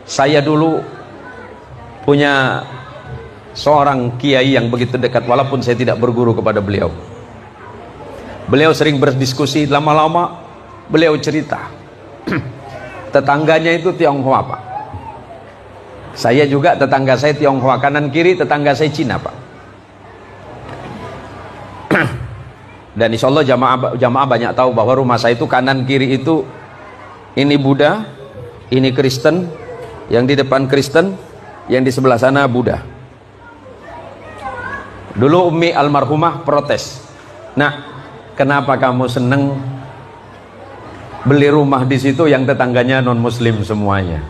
Saya dulu punya seorang kiai yang begitu dekat, walaupun saya tidak berguru kepada beliau. Beliau sering berdiskusi, lama-lama beliau cerita tetangganya itu Tionghoa, Pak. Saya juga, tetangga saya Tionghoa, kanan kiri tetangga saya Cina, Pak. Dan insya Allah jamaah banyak tahu bahwa rumah saya itu kanan kiri itu, ini Buddha, ini Kristen, yang di depan Kristen, yang di sebelah sana Buddha. Dulu Umi almarhumah protes, "Nah, kenapa kamu seneng beli rumah di situ yang tetangganya non muslim semuanya?"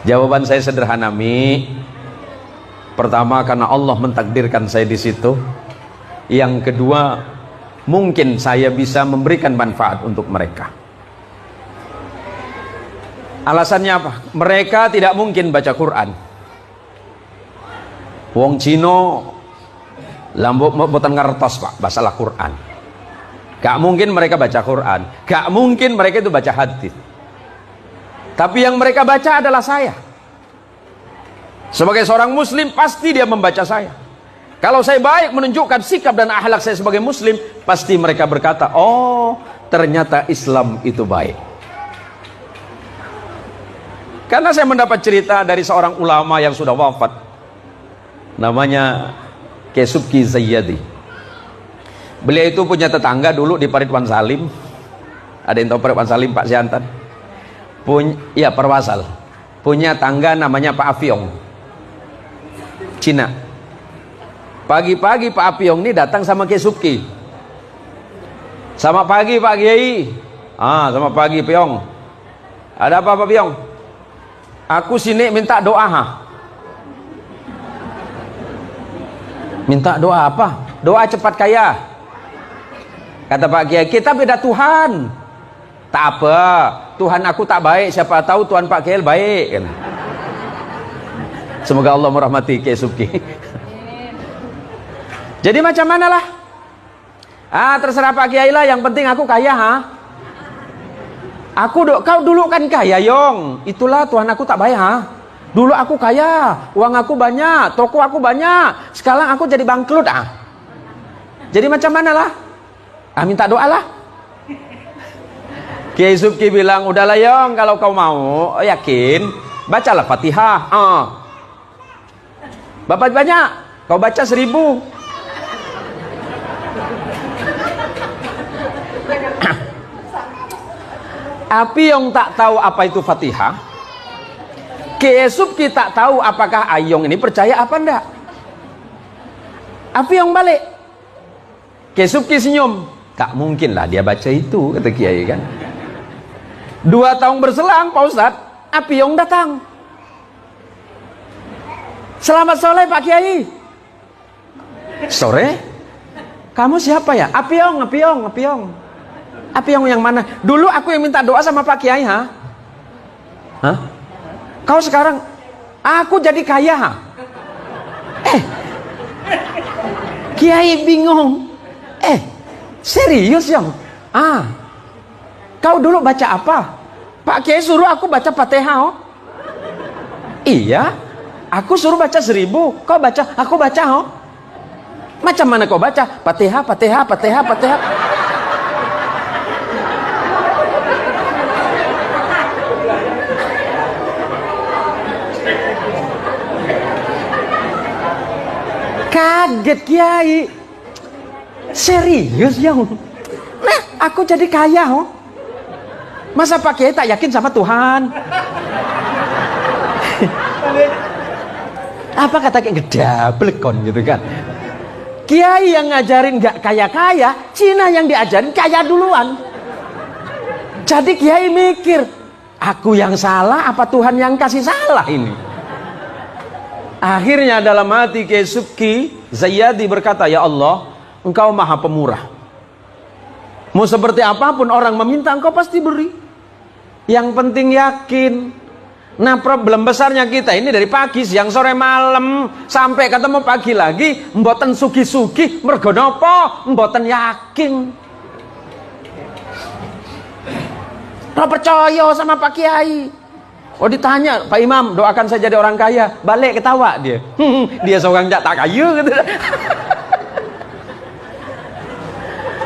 Jawaban saya sederhana, "Mi, pertama karena Allah mentakdirkan saya di situ. Yang kedua, mungkin saya bisa memberikan manfaat untuk mereka." Alasannya apa? Mereka tidak mungkin baca Quran. Wong Cino lambok boten ngertos, Pak, masalah Quran. Gak mungkin mereka baca Quran, gak mungkin mereka itu baca hadis. Tapi yang mereka baca adalah saya. Sebagai seorang muslim pasti dia membaca saya. Kalau saya baik menunjukkan sikap dan akhlak saya sebagai muslim, pasti mereka berkata, "Oh, ternyata Islam itu baik." Karena saya mendapat cerita dari seorang ulama yang sudah wafat, namanya Kiai Subki Zayyadi. Beliau itu punya tetangga dulu di Paritwan Salim. Ada yang tahu Paritwan Salim, Pak Siantan? Ya, Perwasal. Punya tangga namanya Pak Afiong, Cina. Pagi-pagi Pak Apiong ini datang sama Kiai Subki. "Selamat pagi Pak Kiai." "Selamat pagi Piong. Ada apa Pak Piong?" "Aku sini minta doa." "Minta doa apa?" "Doa cepat kaya." Kata Pak Kiai, "Kita beda Tuhan." "Tak apa, Tuhan aku tak baik, siapa tahu Tuhan Pak Kiai baik." Semoga Allah merahmati Kiai Subki. Jadi macam mana lah? Terserah Pak Kiai lah, yang penting aku kaya. Kau dulu kan kaya Yong. Itulah Tuhan aku tak baik. Dulu aku kaya, uang aku banyak, toko aku banyak. Sekarang aku jadi bangkrut. Jadi macam mana lah? Minta doa lah. Kiai Subki bilang, "Udahlah Yong, kalau kau mau, yakin, bacalah Fatihah. Bapak banyak, kau baca 1000. Api yang tak tahu apa itu Fatihah, Kiai Subki tak tahu apakah Ayong ini percaya apa enggak. Api yang balik, Kiai Subki senyum, "Tak mungkin lah dia baca itu," kata Kiai kan. 2 tahun berselang, Pak Ustadz, Api yang datang. "Selamat sore Pak Kiai." "Sore? Kamu siapa ya?" Apiong. Apiong yang mana? "Dulu aku yang minta doa sama Pak Kiai." "Kau sekarang?" "Aku jadi kaya." Kiai bingung. Serius Yong? Kau dulu baca apa?" "Pak Kiai suruh aku baca Fatihah." "Iya, aku suruh baca 1000, kau baca, aku baca." "Macam mana kau baca?" Fatihah. Kaget Kiai. Serius Yong? Nah, aku jadi kaya. Masa Pak Kiai tak yakin sama Tuhan? Apa kata kayak gedablekon gitu kan? Kiai yang ngajarin gak kaya-kaya, Cina yang diajarin kaya duluan. Jadi Kiai mikir, aku yang salah apa Tuhan yang kasih salah ini? Akhirnya dalam hati Kiai Subki Zayyadi berkata, "Ya Allah, Engkau maha pemurah. Mau seperti apapun orang meminta, Engkau pasti beri. Yang penting yakin." Nah, problem besarnya kita ini dari pagi, siang, sore, malam sampai ketemu pagi lagi, mboten sugi-sugi, mergo napa? Mboten yakin. Ora percaya sama Pak Kiai. Oh ditanya, Pak Imam doakan saya jadi orang kaya, balik ketawa dia. Dia seorang tak kaya gitu.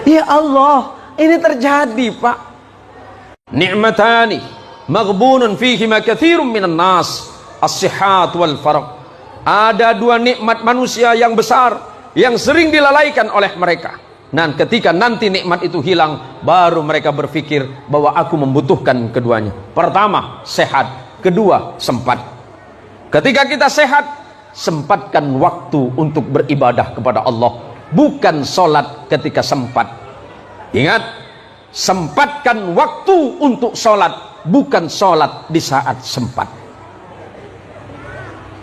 Ya Allah, ini terjadi Pak. Ni'matani maghbunun fihima katsirun minan nas, as-sihat wal faragh. Ada dua nikmat manusia yang besar yang sering dilalaikan oleh mereka. Dan ketika nanti nikmat itu hilang, baru mereka berpikir bahwa aku membutuhkan keduanya. Pertama, sehat. Kedua, sempat. Ketika kita sehat, sempatkan waktu untuk beribadah kepada Allah. Bukan sholat ketika sempat. Ingat, sempatkan waktu untuk sholat, bukan sholat di saat sempat.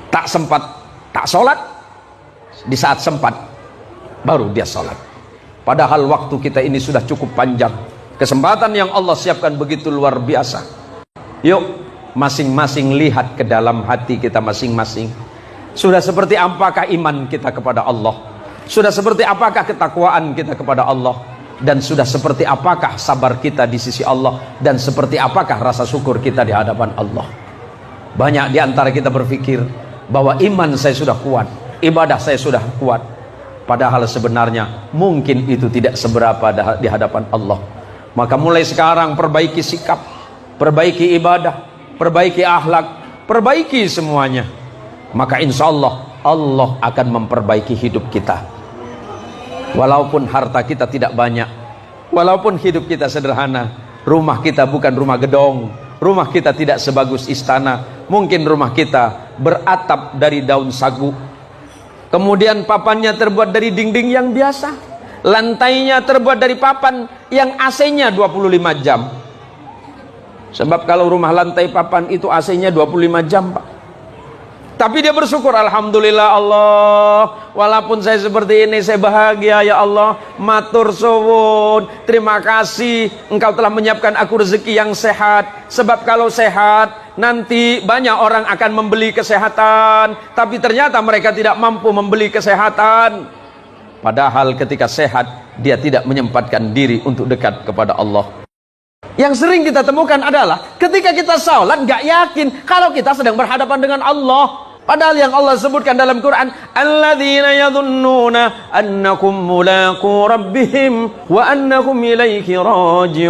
Tak sempat, tak sholat, di saat sempat, baru dia sholat. Padahal waktu kita ini sudah cukup panjang. Kesempatan yang Allah siapkan begitu luar biasa. Yuk, masing-masing lihat ke dalam hati kita masing-masing. Sudah seperti apakah iman kita kepada Allah? Sudah seperti apakah ketakwaan kita kepada Allah? Dan sudah seperti apakah sabar kita di sisi Allah? Dan seperti apakah rasa syukur kita di hadapan Allah? Banyak di antara kita berpikir bahwa iman saya sudah kuat, ibadah saya sudah kuat. Padahal sebenarnya mungkin itu tidak seberapa di hadapan Allah. Maka mulai sekarang perbaiki sikap, perbaiki ibadah, perbaiki akhlak, perbaiki semuanya. Maka insya Allah, Allah akan memperbaiki hidup kita. Walaupun harta kita tidak banyak, walaupun hidup kita sederhana, rumah kita bukan rumah gedong, rumah kita tidak sebagus istana, mungkin rumah kita beratap dari daun sagu, kemudian papannya terbuat dari dinding yang biasa, lantainya terbuat dari papan yang AC-nya 25 jam. Sebab kalau rumah lantai papan itu AC-nya 25 jam Pak. Tapi dia bersyukur, alhamdulillah Allah, walaupun saya seperti ini saya bahagia ya Allah. Matur suwun, terima kasih Engkau telah menyiapkan aku rezeki yang sehat. Sebab kalau sehat nanti banyak orang akan membeli kesehatan, tapi ternyata mereka tidak mampu membeli kesehatan. Padahal ketika sehat dia tidak menyempatkan diri untuk dekat kepada Allah. Yang sering kita temukan adalah ketika kita sholat gak yakin kalau kita sedang berhadapan dengan Allah. Padahal yang Allah sebutkan dalam Quran, alladzina yadhunnuna annakum mulaqu rabbihim wa annakum ilaihi raji'un.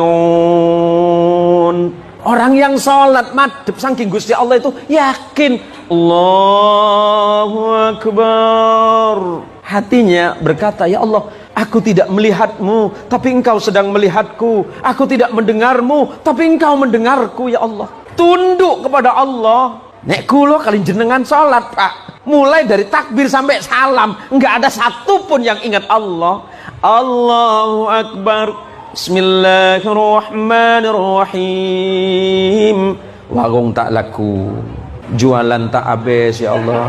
Orang yang sholat madhep saking Gusti Allah itu yakin, Allahu Akbar. Hatinya berkata, ya Allah, aku tidak melihatmu, tapi Engkau sedang melihatku. Aku tidak mendengarmu, tapi Engkau mendengarku, ya Allah. Tunduk kepada Allah. Nek kulo kali jenengan sholat Pak, mulai dari takbir sampai salam, enggak ada satupun yang ingat Allah. Allahu Akbar, Bismillahirrahmanirrahim. Warung tak laku, jualan tak habis, ya Allah.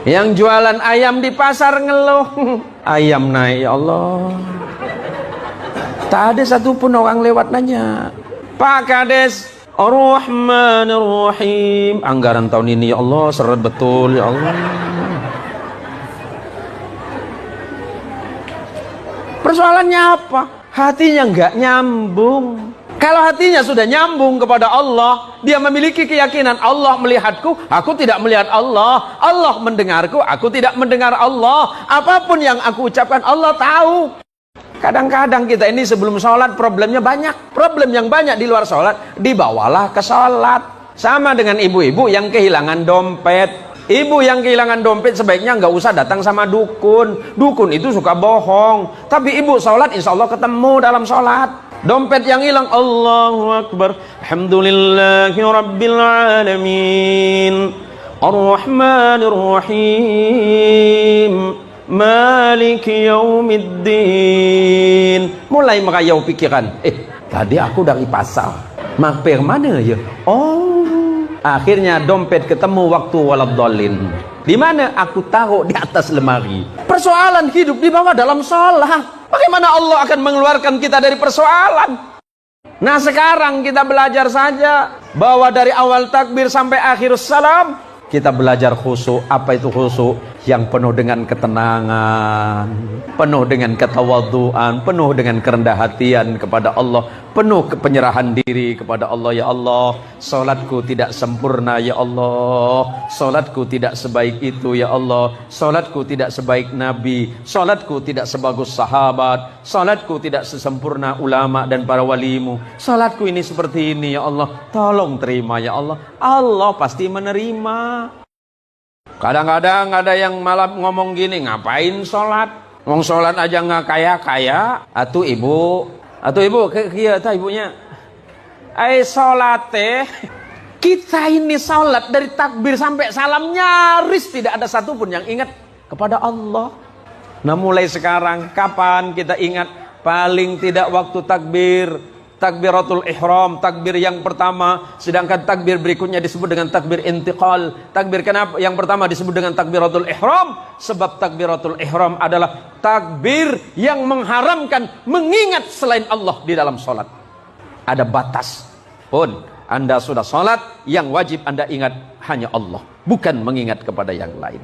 Yang jualan ayam di pasar ngeluh, ayam naik, ya Allah. Tak ada satupun orang lewat nanya, Pak Kades, Ar-Rahmanir-Rahim. Anggaran tahun ini ya Allah seret betul, ya Allah. Persoalannya apa? Hatinya enggak nyambung. Kalau hatinya sudah nyambung kepada Allah, dia memiliki keyakinan Allah melihatku, aku tidak melihat Allah. Allah mendengarku, aku tidak mendengar Allah. Apapun yang aku ucapkan Allah tahu. Kadang-kadang kita ini sebelum sholat problemnya banyak. Problem yang banyak di luar sholat, dibawalah ke sholat. Sama dengan ibu-ibu yang kehilangan dompet. Ibu yang kehilangan dompet sebaiknya nggak usah datang sama dukun. Dukun itu suka bohong. Tapi ibu sholat insya Allah ketemu dalam sholat. Dompet yang hilang, Allahu Akbar, alhamdulillahi rabbil alamin, Ar-Rahmanir-Rahim, Maliki yaumiddin. Mulai merayau pikiran, tadi aku dari pasar, mampir mana ya? Oh, akhirnya dompet ketemu waktu waladhdallin. Di mana? Aku taruh di atas lemari. Persoalan hidup dibawa dalam sholat. Bagaimana Allah akan mengeluarkan kita dari persoalan? Nah sekarang kita belajar saja bahwa dari awal takbir sampai akhir salam kita belajar khusyuk. Apa itu khusyuk? yang penuh dengan ketenangan, penuh dengan ketawadhuan, penuh dengan kerendah hatian kepada Allah, penuh penyerahan diri kepada Allah. Ya Allah, salatku tidak sempurna ya Allah, salatku tidak sebaik itu ya Allah, salatku tidak sebaik Nabi, salatku tidak sebagus sahabat, salatku tidak sesempurna ulama dan para walimu, salatku ini seperti ini ya Allah, tolong terima ya Allah. Allah pasti menerima. Kadang-kadang ada yang malah ngomong gini, ngapain sholat? Ngomong sholat aja nggak kaya-kaya. Atuh ibu, kia ta ibunya. Sholat kita ini sholat dari takbir sampai salam nyaris tidak ada satupun yang ingat kepada Allah. Nah mulai sekarang kapan kita ingat? Paling tidak waktu takbir, takbiratul ihram, takbir yang pertama, sedangkan takbir berikutnya disebut dengan takbir intiqal. Takbir kenapa yang pertama disebut dengan takbiratul ihram? Sebab takbiratul ihram adalah takbir yang mengharamkan mengingat selain Allah di dalam sholat. Ada batas pun Anda sudah sholat, yang wajib Anda ingat hanya Allah, bukan mengingat kepada yang lain.